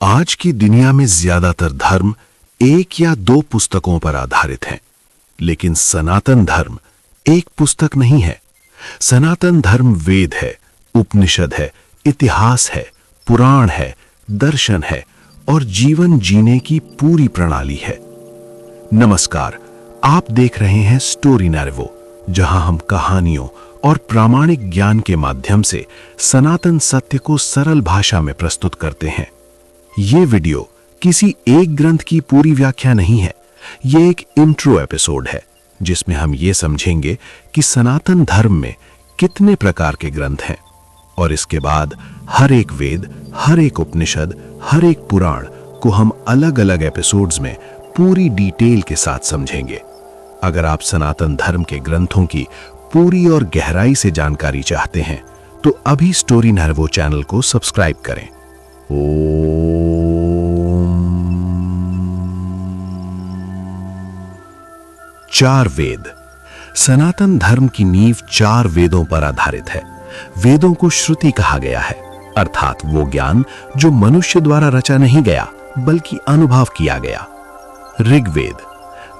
आज की दुनिया में ज्यादातर धर्म एक या दो पुस्तकों पर आधारित हैं, लेकिन सनातन धर्म एक पुस्तक नहीं है। सनातन धर्म वेद है, उपनिषद है, इतिहास है, पुराण है, दर्शन है और जीवन जीने की पूरी प्रणाली है। नमस्कार, आप देख रहे हैं स्टोरी नैरेवो, जहां हम कहानियों और प्रामाणिक ज्ञान के माध्यम से सनातन सत्य को सरल भाषा में प्रस्तुत करते हैं। ये वीडियो किसी एक ग्रंथ की पूरी व्याख्या नहीं है, ये एक इंट्रो एपिसोड है जिसमें हम ये समझेंगे कि सनातन धर्म में कितने प्रकार के ग्रंथ हैं और इसके बाद हर एक वेद, हर एक उपनिषद, हर एक पुराण को हम अलग अलग एपिसोड्स में पूरी डिटेल के साथ समझेंगे। अगर आप सनातन धर्म के ग्रंथों की पूरी और गहराई से जानकारी चाहते हैं तो अभी स्टोरी नैरेवो चैनल को सब्सक्राइब करें। चार वेद। सनातन धर्म की नींव चार वेदों पर आधारित है। वेदों को श्रुति कहा गया है, अर्थात वो ज्ञान जो मनुष्य द्वारा रचा नहीं गया बल्कि अनुभव किया गया। ऋग्वेद,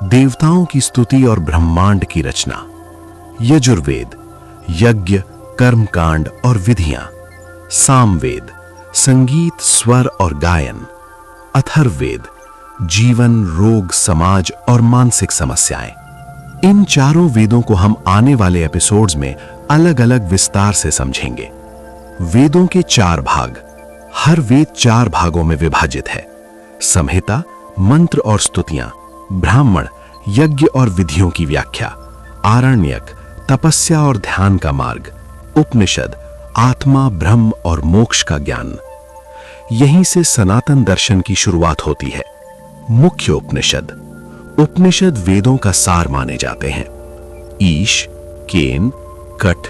देवताओं की स्तुति और ब्रह्मांड की रचना। यजुर्वेद, यज्ञ, कर्मकांड और विधियां। सामवेद, संगीत, स्वर और गायन। अथर्ववेद, जीवन, रोग, समाज और मानसिक समस्याएं। इन चारों वेदों को हम आने वाले एपिसोड्स में अलग अलग विस्तार से समझेंगे। वेदों के चार भाग। हर वेद चार भागों में विभाजित है। संहिता, मंत्र और स्तुतियां। ब्राह्मण, यज्ञ और विधियों की व्याख्या। आरण्यक, तपस्या और ध्यान का मार्ग। उपनिषद, आत्मा, ब्रह्म और मोक्ष का ज्ञान। यहीं से सनातन दर्शन की शुरुआत होती है। मुख्य उपनिषद। उपनिषद वेदों का सार माने जाते हैं। ईश, केन, कठ,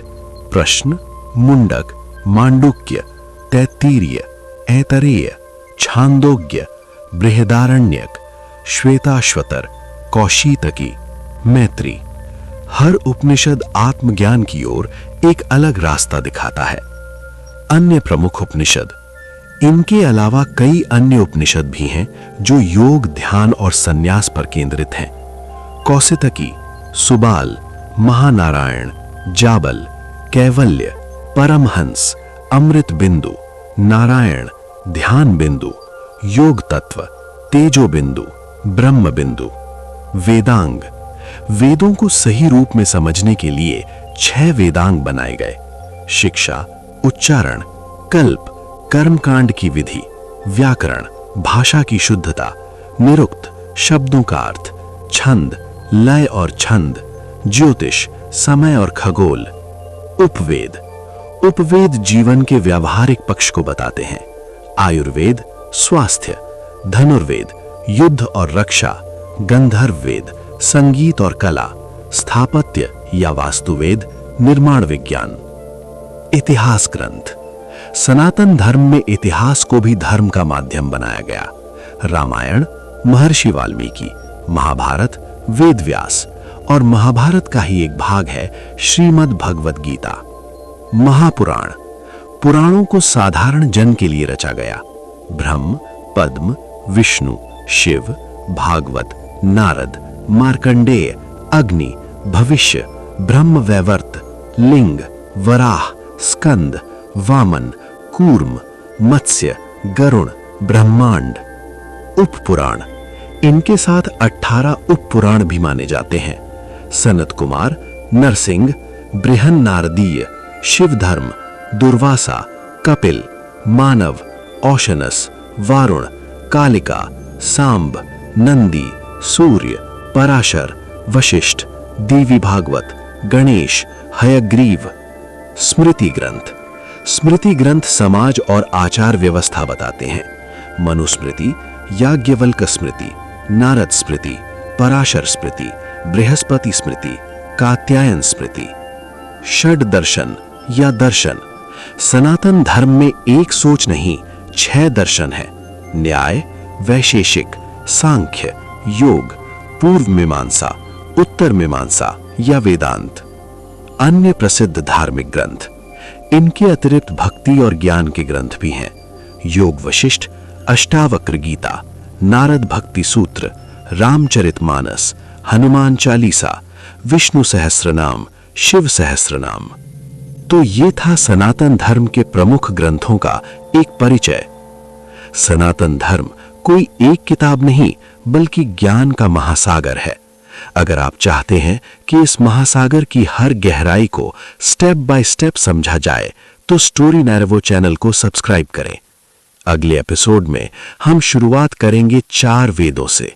प्रश्न, मुंडक, मांडुक्य, तैत्तिरीय, ऐतरेय, छांदोग्य, बृहदारण्यक, श्वेताश्वतर, कौशीतकी, मैत्री। हर उपनिषद आत्मज्ञान की ओर एक अलग रास्ता दिखाता है। अन्य प्रमुख उपनिषद। इनके अलावा कई अन्य उपनिषद भी हैं जो योग, ध्यान और संन्यास पर केंद्रित हैं। कौशितकी, सुबाल, महानारायण, जाबल, कैवल्य, परमहंस, अमृत बिंदु, नारायण, ध्यान बिंदु, योग तत्व, तेजो बिंदु, ब्रह्म बिंदु। वेदांग। वेदों को सही रूप में समझने के लिए 6 वेदांग बनाए गए। शिक्षा, उच्चारण, कल्प, कर्मकांड की विधि, व्याकरण, भाषा की शुद्धता, निरुक्त, शब्दों का अर्थ, छंद, लय और छंद, ज्योतिष, समय और खगोल। उपवेद। उपवेद जीवन के व्यावहारिक पक्ष को बताते हैं। आयुर्वेद, स्वास्थ्य। धनुर्वेद, युद्ध और रक्षा। गंधर्व वेद, संगीत और कला। स्थापत्य या वास्तुवेद, निर्माण विज्ञान। इतिहास ग्रंथ। सनातन धर्म में इतिहास को भी धर्म का माध्यम बनाया गया। रामायण, महर्षि वाल्मीकि। महाभारत, वेद व्यास। और महाभारत का ही एक भाग है श्रीमद् भगवद गीता। महापुराण। पुराणों को साधारण जन के लिए रचा गया। ब्रह्म, पद्म, विष्णु, शिव, भागवत, नारद, मार्कंडेय, अग्नि, भविष्य, ब्रह्म वैवर्त, लिंग, वराह, स्कंद, वामन, कूर्म, मत्स्य, गरुण, ब्रह्मांड। उपपुराण। इनके साथ 18 उपपुराण भी माने जाते हैं। सनत कुमार, नरसिंह, बृहन्नारदीय, शिवधर्म, दुर्वासा, कपिल, मानव, औशनस, वारुण, कालिका, सांब, नंदी, सूर्य, पराशर, वशिष्ठ, देवी भागवत, गणेश, हयग्रीव। स्मृति ग्रंथ। स्मृति ग्रंथ समाज और आचार व्यवस्था बताते हैं। मनुस्मृति, याज्ञवल्क स्मृति, नारद स्मृति, पराशर स्मृति, बृहस्पति स्मृति, कात्यायन स्मृति। षड दर्शन या दर्शन। सनातन धर्म में एक सोच नहीं, 6 दर्शन है। न्याय, वैशेषिक, सांख्य, योग, पूर्व मीमांसा, उत्तर मीमांसा या वेदांत। अन्य प्रसिद्ध धार्मिक ग्रंथ। इनके अतिरिक्त भक्ति और ज्ञान के ग्रंथ भी हैं। योग वशिष्ठ, अष्टावक्र गीता, नारद भक्ति सूत्र, रामचरितमानस, हनुमान चालीसा, विष्णु सहस्रनाम, शिव सहस्रनाम। तो ये था सनातन धर्म के प्रमुख ग्रंथों का एक परिचय। सनातन धर्म कोई एक किताब नहीं बल्कि ज्ञान का महासागर है। अगर आप चाहते हैं कि इस महासागर की हर गहराई को स्टेप बाय स्टेप समझा जाए तो स्टोरी नैरेवो चैनल को सब्सक्राइब करें। अगले एपिसोड में हम शुरुआत करेंगे 4 वेदों से।